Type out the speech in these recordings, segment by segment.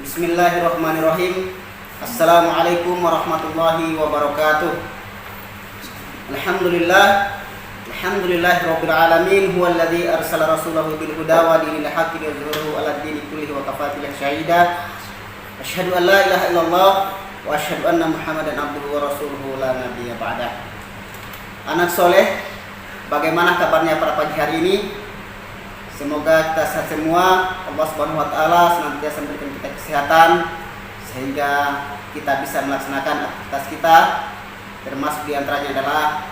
Bismillahirrahmanirrahim. Assalamualaikum warahmatullahi wabarakatuh. Alhamdulillahirabbil alamin, huwallazi arsala rasulahu bil huda wa dinil haqqi liyudhhirahu 'alad dini kullihi wa kafa billahi shahida. Asyhadu an la ilaha illallah wa asyhadu anna Muhammadan abduhu wa rasuluhu la nabiyya ba'dah. Anak soleh, bagaimana kabarnya pada pagi hari ini? Semoga kita sehat semua. Allah Subhanahu wa taala senantiasa memberikan kita kesehatan sehingga kita bisa melaksanakan aktivitas kita, termasuk diantaranya adalah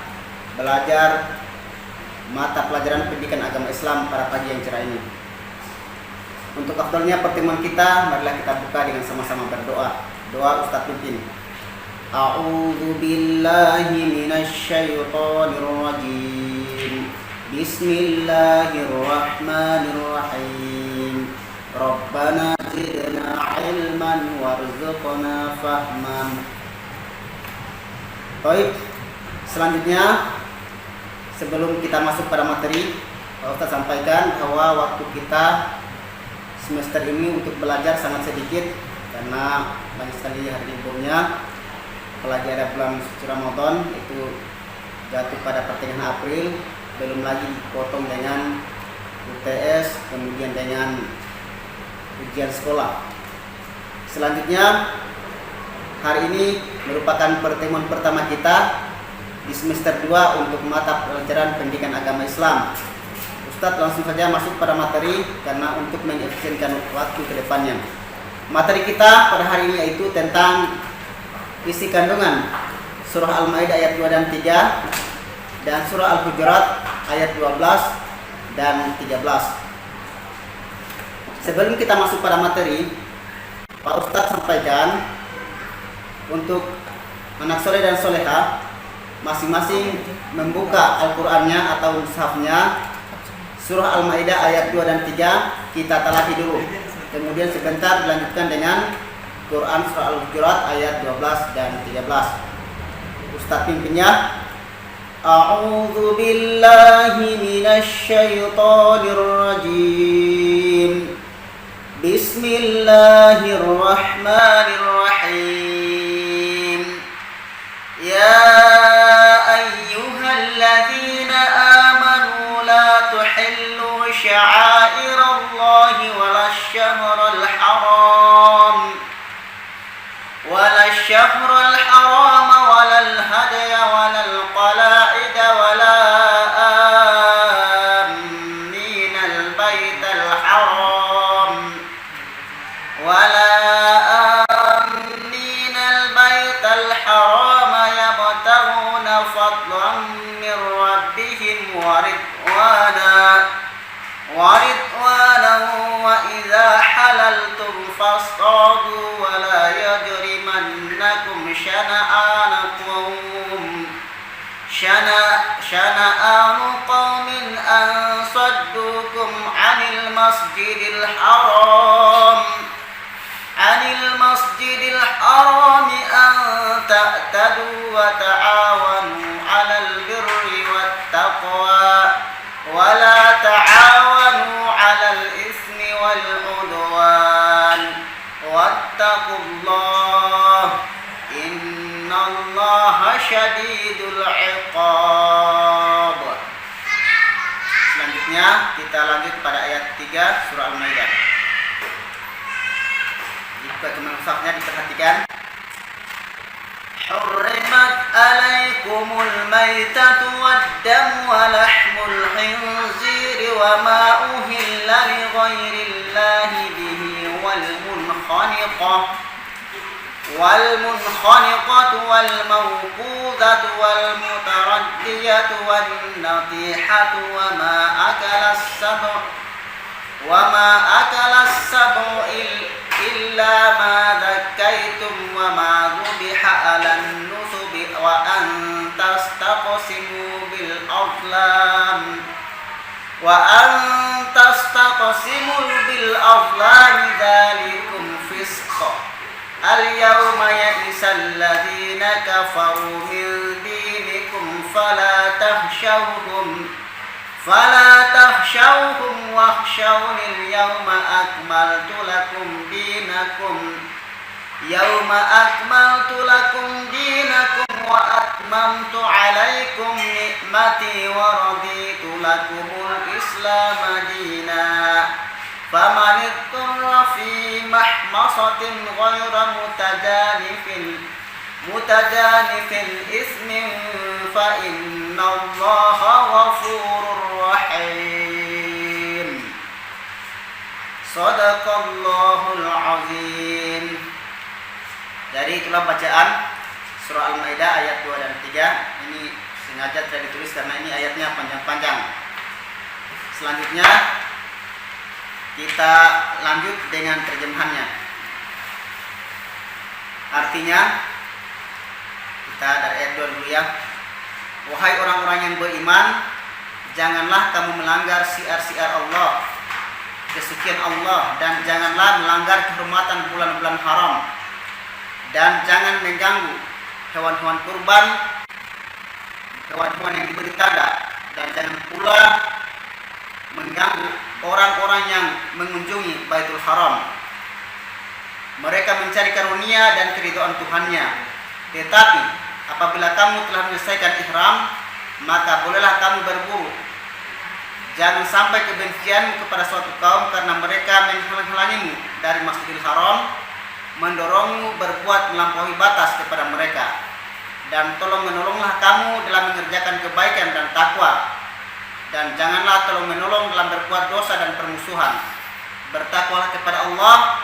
belajar mata pelajaran pendidikan agama Islam pada pagi yang cerah ini. Untuk afdalnya pertemuan kita, marilah kita buka dengan sama-sama berdoa. Doa Ustaz Pimpin. A'udzu billahi minasy syaithanir rajim. Bismillahirrahmanirrahim. Rabbana zidna ilman warzuqna fahman. Baik, selanjutnya sebelum kita masuk pada materi, Pak Ustaz sampaikan bahwa waktu kita semester ini untuk belajar sangat sedikit karena banyak sekali hari liburnya. Apalagi ada bulan suci Ramadan itu jatuh pada pertengahan April, belum lagi dipotong dengan UTS, kemudian dengan ujian sekolah. Selanjutnya hari ini merupakan pertemuan pertama kita di semester 2 untuk mata pelajaran pendidikan agama Islam. Ustadz langsung saja masuk pada materi karena untuk mengefisienkan waktu ke depannya. Materi kita pada hari ini yaitu tentang isi kandungan surah Al-Maidah ayat 2 dan 3 dan surah Al-Hujurat ayat 12 dan 13. Sebelum kita masuk pada materi, Pak Ustadz sampaikan untuk anak soleh dan soleha masing-masing membuka Al-Qur'annya atau mushafnya surah Al-Maidah ayat 2 dan 3 kita telaki dulu. Kemudian sebentar dilanjutkan dengan Quran surah Al-Hujurat ayat 12 dan 13. Ustadz pimpinnya. A'udzu billahi minasy syaithanir rajim. Bismillahirrahmanirrahim. Ya ayyuhalladzina amanu la tuhillu sya'airallahi walasy-syahrul haram walasy-syahrul haram walal hadya walal qala'ida wala aminal baital haram wala aminal baital haram yabtaghuna fadlan min rabbihim wa ridwana wa idza halaltum fasṭadu wa la yajrimannakum shana'anu qaumin an saddukum 'anil masjidil haram an ta'tadu wa ta'awanu 'alal birri wat taqwa wa la ta'awanu 'alal itsmi wal 'udwan wattaqullaha innallaha syadidul 'iqab. Selanjutnya kita lanjut pada ayat 3 surah Al-Maidah. Jika mushafnya diperhatikan. Hurrimat alaikumul maitatu wad-damu wa lahmul khinziri wa ma uhilla li ghairillahi bihi wal munkhaniqatu wal mawqudatu wal mutaraddiyatu wan natihatu wa ma akala as-sab'u illa ma dhakkaytum wa ma dhubiha 'alan nusubi wa an tastaqsimu bil azlam dhalikum fisq. Al-yawma ya'isal ladzina kafaru min dinikum fala Fala takhshawhum wakhshawni al-yawma akmaltu lakum dinakum wa atmamtu alaykum ni'mati wa raditu lakumul Islam dina. Faman ittara fi mahmasatin ghayra mutajanifin ismin fa innallaha ghafurur rahim. Shadaqallahul azim. Jadi itulah bacaan surah Al-Maidah ayat 2 dan 3. Ini sengaja tidak ditulis karena ini ayatnya panjang-panjang. Selanjutnya kita lanjut dengan terjemahannya. Artinya kita dari ayat 2 dulu ya. Wahai orang-orang yang beriman, janganlah kamu melanggar syiar-syiar Allah, kesucian Allah, dan janganlah melanggar kehormatan bulan-bulan haram, dan jangan mengganggu hewan-hewan kurban, hewan-hewan yang diberi tanda, dan jangan pula mengganggu orang-orang yang mengunjungi Baitul Haram. Mereka mencari karunia dan keridhaan Tuhannya. Tetapi apabila kamu telah menyelesaikan ihram, maka bolehlah kamu berburu. Jangan sampai kebencianmu kepada suatu kaum karena mereka menghalang-halangimu dari Masjidil Haram, mendorongmu berbuat melampaui batas kepada mereka. Dan tolong-menolonglah kamu dalam mengerjakan kebaikan dan takwa. Dan janganlah tolong-menolong dalam berbuat dosa dan permusuhan. Bertakwalah kepada Allah.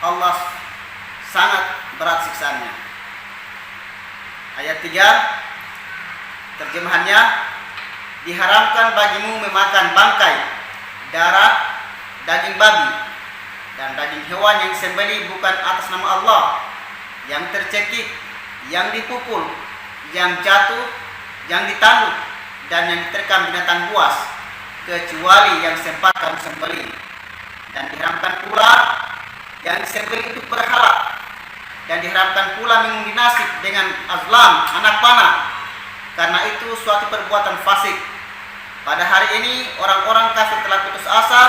Allah sangat berat siksaannya. Ayat 3, terjemahannya, diharamkan bagimu memakan bangkai, darah, daging babi, dan daging hewan yang disembelih bukan atas nama Allah, yang tercekik, yang dipukul, yang jatuh, yang ditanduk, dan yang diterkam binatang buas, kecuali yang sempat kamu sembelih. Dan diharamkan pula yang disembelih itu berhala, dan diharamkan pula mengundi nasib dengan azlam, anak panah, karena itu suatu perbuatan fasik. Pada hari ini orang-orang kafir telah putus asa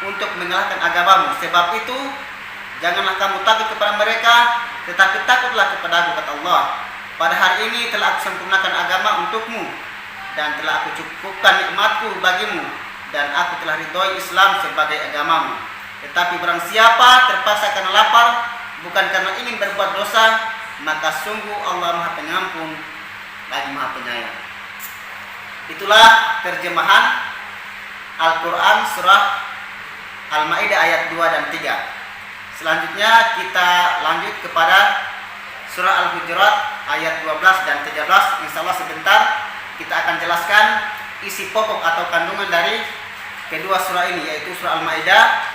untuk mengalahkan agamamu. Sebab itu janganlah kamu takut kepada mereka, tetapi takutlah kepada Aku, kata Allah. Pada hari ini telah Aku sempurnakan agama untukmu, dan telah Aku cukupkan nikmatku bagimu, dan Aku telah ridhoi Islam sebagai agamamu. Tetapi barang siapa terpaksa karena lapar, bukan karena ingin berbuat dosa, maka sungguh Allah Maha Pengampun lagi Maha Penyayang. Itulah terjemahan Al-Quran surah Al-Maidah ayat 2 dan 3. Selanjutnya kita lanjut kepada surah Al-Hujurat ayat 12 dan 13. Insya Allah sebentar kita akan jelaskan isi pokok atau kandungan dari kedua surah ini, yaitu surah Al-Maidah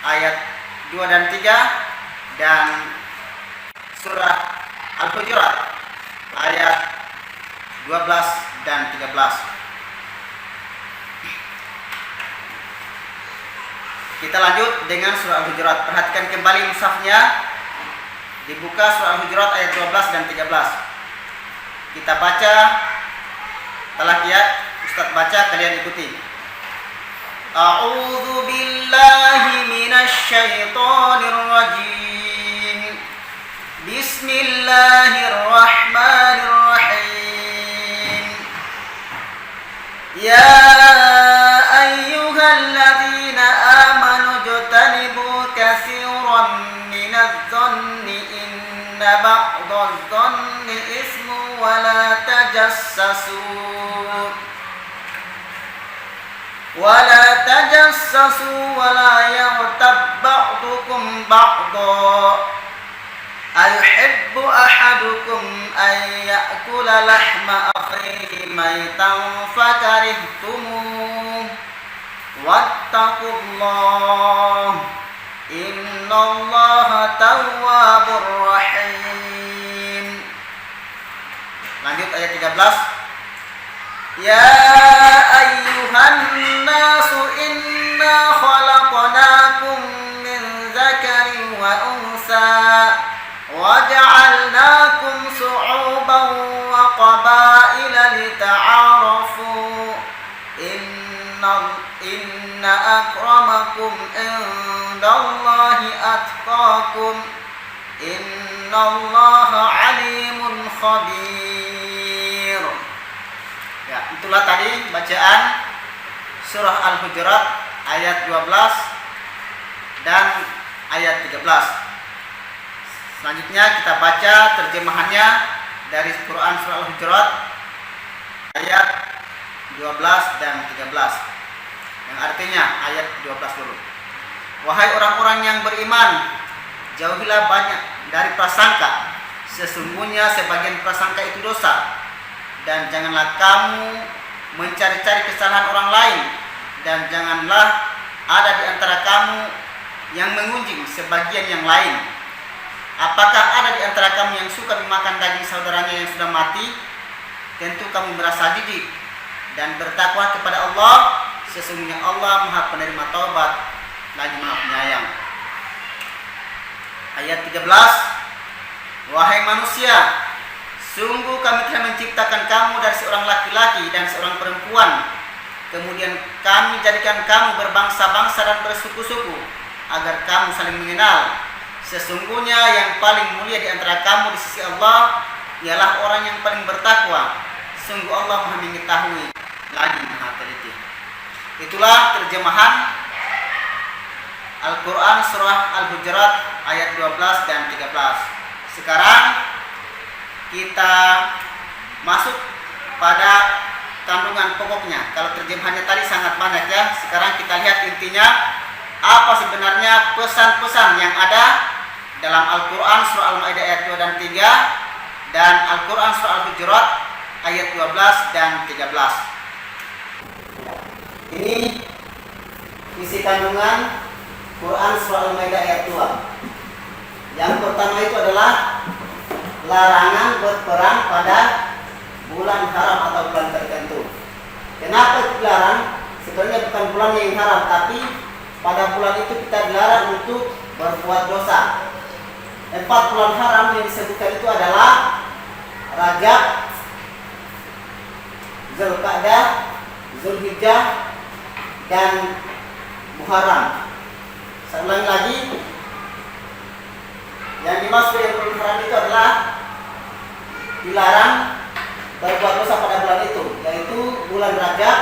ayat 2 dan 3 dan surah Al-Hujurat ayat 12 dan 13. Kita lanjut dengan surah Al-Hujurat. Perhatikan kembali mushafnya. Dibuka surah Al-Hujurat ayat 12 dan 13. Kita baca talaqiyat. Ustaz baca, kalian ikuti. A'udzu billahi minasy syaithanir rajim. Bismillahirrahmanirrahim. Ya ayyuhalladzina amanu jtanibu katsiran minadh-dhanni inna ba'dadh-dhanni ismu wa la tajassasu wa la yaghtab ba'dukum ba'dha ayuhibbu ahadukum an ya'kula lahma akhihi maytan fakarihtumuh wattaqullah innallaha tawwabur rahim. Lanjut ayat 13. Ya ayyuhan nasu inna khalaqnakum min dzakarin wa unsa وَجَعَلْنَاكُمْ شُعُوبًا وَقَبَائِلَ لِتَعَارَفُوا إِنَّ akramakum indallahi atqakum innallaha alimun khabir. Ya, itulah tadi bacaan surah Al-Hujurat ayat 12 dan ayat 13. Selanjutnya kita baca terjemahannya dari Quran surah Al-Hujurat ayat 12 dan 13. Yang artinya ayat 12 dulu. Wahai orang-orang yang beriman, jauhilah banyak dari prasangka. Sesungguhnya sebagian prasangka itu dosa. Dan janganlah kamu mencari-cari kesalahan orang lain. Dan janganlah ada di antara kamu yang mengunjing sebagian yang lain. Apakah ada di antara kamu yang suka memakan daging saudaranya yang sudah mati? Tentu kamu merasa jijik dan bertakwa kepada Allah. Sesungguhnya Allah Maha Penerima Taubat lagi Maha Penyayang. Ayat 13. Wahai manusia, sungguh kami telah menciptakan kamu dari seorang laki-laki dan seorang perempuan. Kemudian kami jadikan kamu berbangsa-bangsa dan bersuku-suku agar kamu saling mengenal. Sesungguhnya yang paling mulia di antara kamu di sisi Allah ialah orang yang paling bertakwa. Sungguh Allah Maha mengetahui lagi Maha teliti. Itulah terjemahan Al-Quran surah Al-Hujurat ayat 12 dan 13. Sekarang kita masuk pada kandungan pokoknya. Kalau terjemahannya tadi sangat banyak ya. Sekarang kita lihat intinya apa sebenarnya pesan-pesan yang ada dalam Al-Quran surah Al-Maidah ayat 2 dan 3 dan Al-Quran surah Al-Hujurat ayat 12 dan 13. Ini isi kandungan Quran surah Al-Maidah ayat 2. Yang pertama itu adalah larangan berperang pada bulan haram atau bulan tertentu. Kenapa itu dilarang? Sebenarnya bukan bulan yang haram, tapi pada bulan itu kita dilarang untuk berbuat dosa. 4 bulan haram yang disebutkan itu adalah Rajab, Zulqa'dah, Zulhijjah, dan Muharram. Saya ulangi lagi. Yang dimaksud yang bulan haram itu adalah dilarang berbuat dosa pada bulan itu, yaitu bulan Rajab,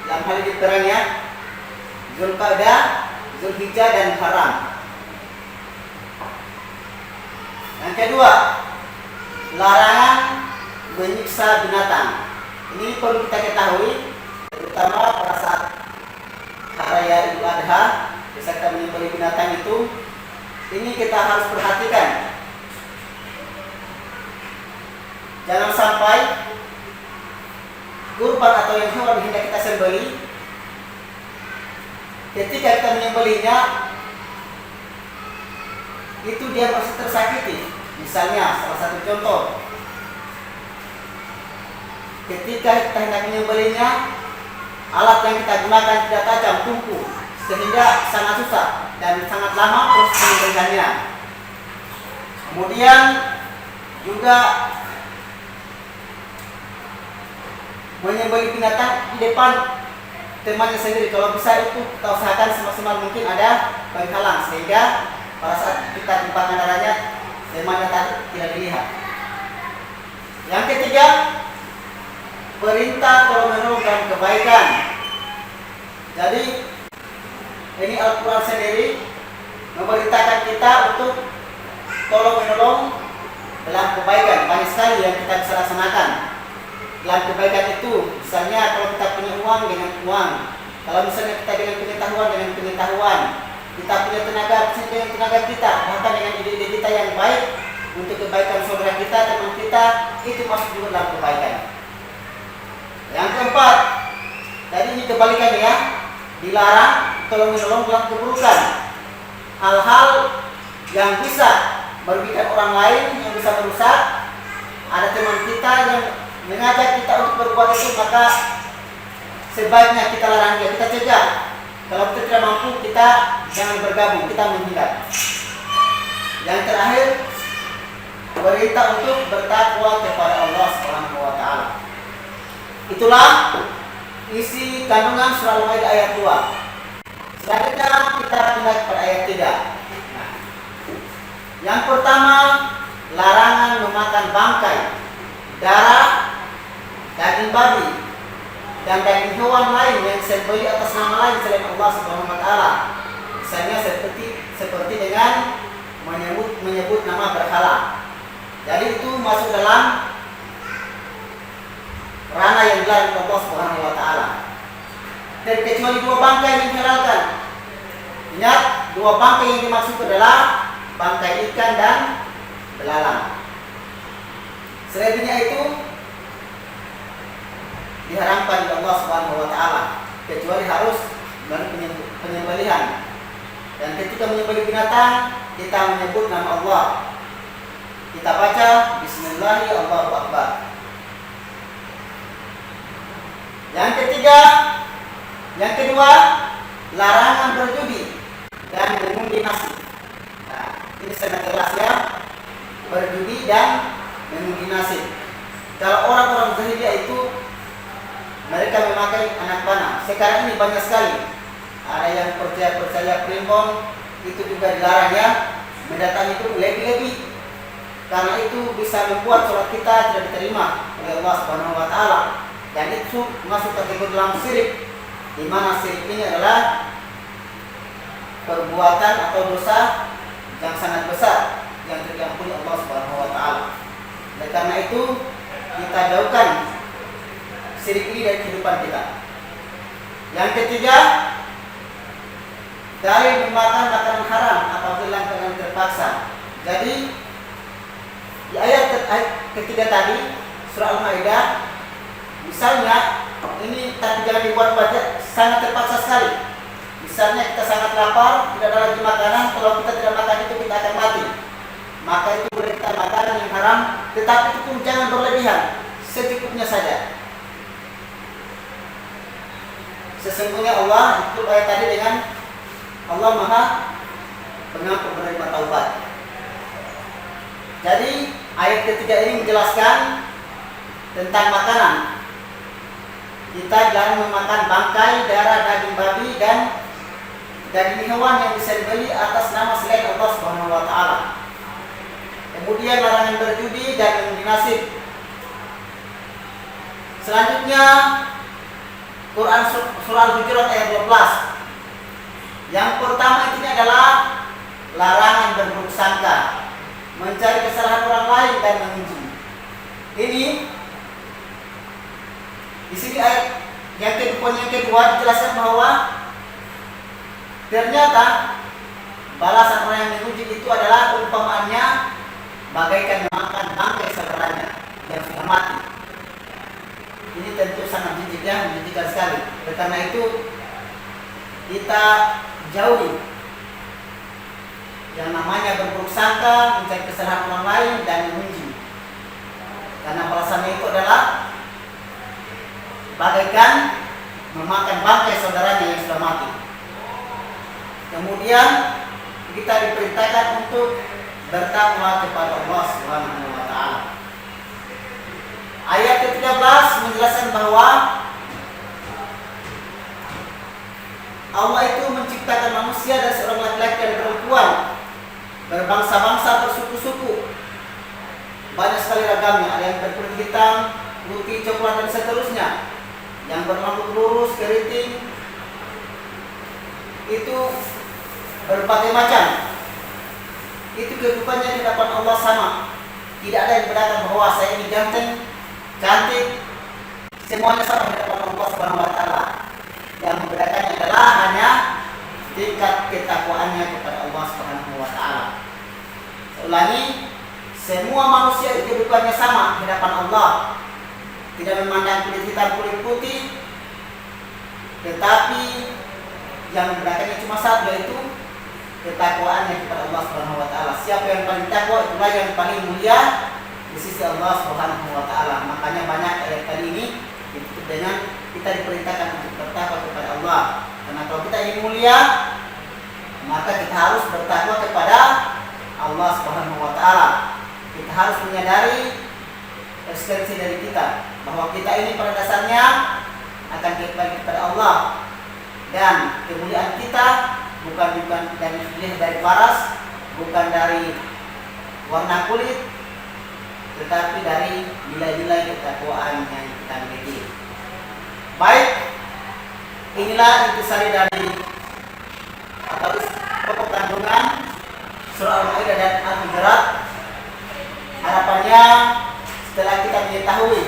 yang hal ini terang ya, Zulqa'dah, Zulhijjah, dan Muharram. Yang kedua, larangan menyiksa binatang. Ini perlu kita ketahui, terutama pada saat hari raya Idul Adha, bisa kita menyembelih binatang itu. Ini kita harus perhatikan. Jangan sampai kurban atau yang hewan hendak kita sembelih, ketika kita menyembelihnya itu dia masih tersakiti. Misalnya salah satu contoh, ketika kita hendak menyembelihnya, alat yang kita gunakan tidak tajam, tumpul, sehingga sangat susah dan sangat lama proses menyembelihnya. Kemudian juga menyembelih binatang di depan temannya sendiri. Kalau bisa itu kita usahakan semaksimal mungkin ada penghalang, sehingga pada saat kita timpakan darahnya temannya tadi tidak dilihat. Yang ketiga, perintah tolong-menolong dan kebaikan. Jadi ini Al-Quran sendiri memerintahkan kita untuk tolong-menolong dalam kebaikan. Banyak sekali yang kita bisa laksanakan dalam kebaikan itu. Misalnya kalau kita punya uang, dengan uang. Kalau misalnya kita dengan pengetahuan, dengan pengetahuan. Kita punya tenaga, dengan tenaga kita. Bahkan dengan ide-ide kita yang baik untuk kebaikan saudara kita, teman kita, itu masuk juga dalam kebaikan. Yang keempat, tadi ini kebalikannya ya, dilarang tolong-menolong dalam keburukan. Hal-hal yang bisa merugikan orang lain, yang bisa merusak. Ada teman kita yang mengajak kita untuk berbuat itu, maka sebaiknya kita larang dia, kita cegah. Kalau kita tidak mampu, kita jangan bergabung, kita menghindar. Yang terakhir, perintah untuk bertakwa kepada Allah Subhanahu wa taala. Itulah isi kandungan surah Al-Maidah ayat 2. Selanjutnya kita pindah kepada ayat 3. Nah, yang pertama, larangan memakan bangkai, darah, daging babi, dan daging hewan lain yang disembelih atas nama lain selain Allah Subhanahu wa taala. Misalnya seperti dengan menyebut nama berhala. Jadi itu masuk dalam ranah yang dilarang oleh Allah Subhanahu wa taala. Dan kecuali dua bangkai yang dihalalkan. Ingat, dua bangkai yang dimaksud adalah bangkai ikan dan belalang. Selebihnya itu diharamkan oleh Allah Subhanahu wa taala, kecuali harus melalui penyembelihan. Dan ketika menyembelih binatang, kita menyebut nama Allah. Kita baca Bismillahirrahmanirrahim, Allahu Akbar. Yang kedua, larangan berjudi dan mengundi nasib. Nah, ini sangat jelas ya, berjudi dan mengundi nasib. Kalau orang-orang jahiliyah itu mereka memakai anak panah. Sekarang ini banyak sekali. Ada yang percaya primbon, itu juga dilarang ya. Mendatangi itu lebih-lebih. Karena itu bisa membuat sholat kita tidak diterima oleh Allah Subhanahu wa taala. Dan itu masuk kategori dalam syirik, di mana syirik ini adalah perbuatan atau dosa yang sangat besar yang diampuni Allah Subhanahu wa taala. Oleh karena itu kita jauhkan syirik ini dari kehidupan kita. Yang ketiga, dari memakan makanan haram apabila kalian terpaksa. Jadi di ayat ketiga tadi surah Al-Maidah, misalnya ini tapi jangan dibuat-buat, sangat terpaksa sekali. Misalnya kita sangat lapar, tidak ada lagi makanan, kalau kita tidak makan itu kita akan mati. Maka itu boleh kita makanan yang haram, tetapi itu pun jangan berlebihan, secukupnya saja. Sesungguhnya Allah itu ayat tadi dengan Allah Maha Pengampun penerima taubat. Jadi ayat ketiga ini menjelaskan tentang makanan. Kita jangan memakan bangkai, darah, daging babi dan daging hewan yang disembelih atas nama selain Allah Subhanahu wa taala. Kemudian larangan berjudi dan mengundi nasib. Selanjutnya Quran surah Al-Hujurat ayat 12. Yang pertama ini adalah larangan berburuk sangka, mencari kesalahan orang lain dan mengunci. Ini di sini ayat yang kedua dijelaskan bahwa ternyata balasan orang yang menguji itu adalah umpamaannya bagaikan memakan bangkai saudaranya yang sudah mati. Ini tentu sangat jijik ya, menjijikkan sekali. Karena itu kita jauhi yang namanya berburuk sangka, mencari kesalahan orang lain dan mengunci. Karena balasannya itu adalah bagaikan memakan bangkai saudaranya yang sudah mati. Kemudian kita diperintahkan untuk bertakwa kepada Allah Subhanahu wa taala. Ayat ke-13 menjelaskan bahwa Allah itu menciptakan manusia dari seorang laki-laki dan perempuan, berbangsa-bangsa, bersuku-suku, banyak sekali ragamnya. Ada yang berkulit hitam, putih, coklat dan seterusnya, yang berrambut lurus, keriting, itu berbagai macam. Itu kehidupannya di hadapan Allah sama. Tidak ada yang membedakan bahwa saya ini ganteng, cantik, semuanya sama di hadapan Allah Subhanahu wa taala. Yang membedakannya adalah hanya tingkat ketakwaannya kepada Allah Subhanahu wa taala. Ulangi, semua manusia kehidupannya sama di hadapan Allah. Tidak memandang kulit hitam, kulit putih, tetapi yang membedakannya cuma satu, yaitu ketakwaannya kepada Allah Subhanahu wa taala. Siapa yang paling takwa, itulah yang paling mulia di sisi Allah Subhanahu wa taala. Makanya banyak ayat tadi ini ditutup dengan kita diperintahkan untuk bertakwa kepada Allah. Karena kalau kita ingin mulia, maka kita harus bertakwa kepada Allah Subhanahu wa taala. Kita harus menyadari eksistensi dari kita, bahwa kita ini pada dasarnya akan kembali kepada Allah, dan kemuliaan kita bukan dari paras, bukan dari warna kulit, tetapi dari nilai-nilai ketakwaan yang kita miliki. Baik, inilah intisari dari atau pokok kandungan surah Al-Maidah dan Al-Hujurat. Harapannya setelah kita mengetahui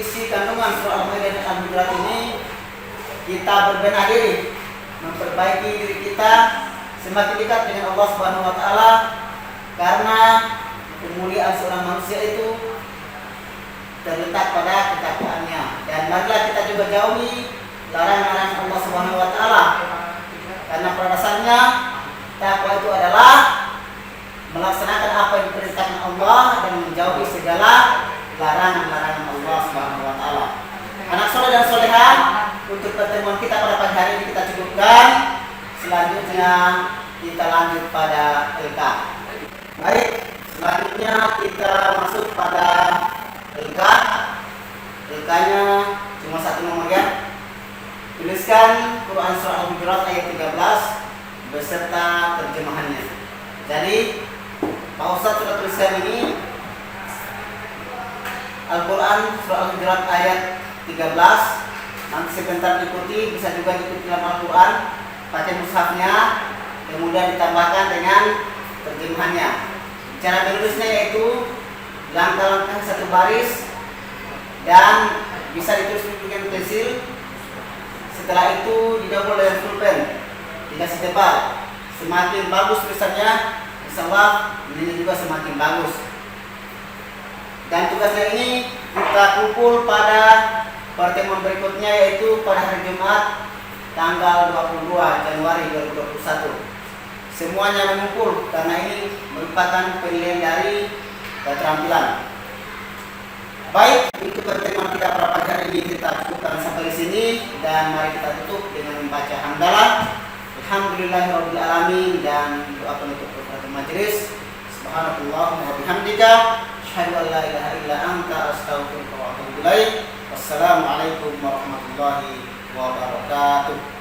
isi kandungan surah Al-Maidah dan Al-Hujurat ini, kita berbenah diri, memperbaiki diri kita semakin dekat dengan Allah Subhanahu wa taala, karena kemuliaan seorang manusia itu terletak pada ketakwaannya. Dan marilah kita juga jauhi larangan-larangan Allah Subhanahu wa taala, karena pada dasarnya takwa itu adalah melaksanakan apa yang diperintahkan Allah dan menjauhi segala larangan-larangan Allah Subhanahu wa taala. Anak soleh dan solehah, untuk pertemuan kita pada pagi hari ini kita cukupkan. Selanjutnya kita lanjut pada LK. Baik, selanjutnya kita masuk pada LK. LK-nya cuma satu nomor ya. Tuliskan Quran Surah Al-Hujurat ayat 13 beserta terjemahannya. Jadi Pak Ustadz sudah tuliskan ini Al-Quran Surah Al-Hujurat ayat 13. Nanti sebentar ikuti, bisa juga ikuti dalam Al-Quran pakai mushafnya, kemudian ditambahkan dengan terjemahannya. Cara menulisnya yaitu langkah-langkah satu baris dan bisa ditulis dengan pensil. Setelah itu didouble dengan pulpen, dikasih tebal. Semakin bagus tulisannya, insyaallah ini juga semakin bagus. Dan tugasnya ini kita kumpul pada pertemuan berikutnya, yaitu pada hari Jumat tanggal 22 Januari 2021. Semuanya mengumpul karena ini merupakan penilaian dari keterampilan. Baik, itu pertemuan kita pada pagi hari ini kita cukupkan sampai di sini, dan mari kita tutup dengan membaca hamdalah. Alhamdulillahirabbil alamin, dan doa penutup kepada majelis. Subhanallahumma wa bihamdika, asyhadu an la ilaha illa anta, astaghfiruka wa atubu ilaik. Wassalamualaikum warahmatullahi wabarakatuh.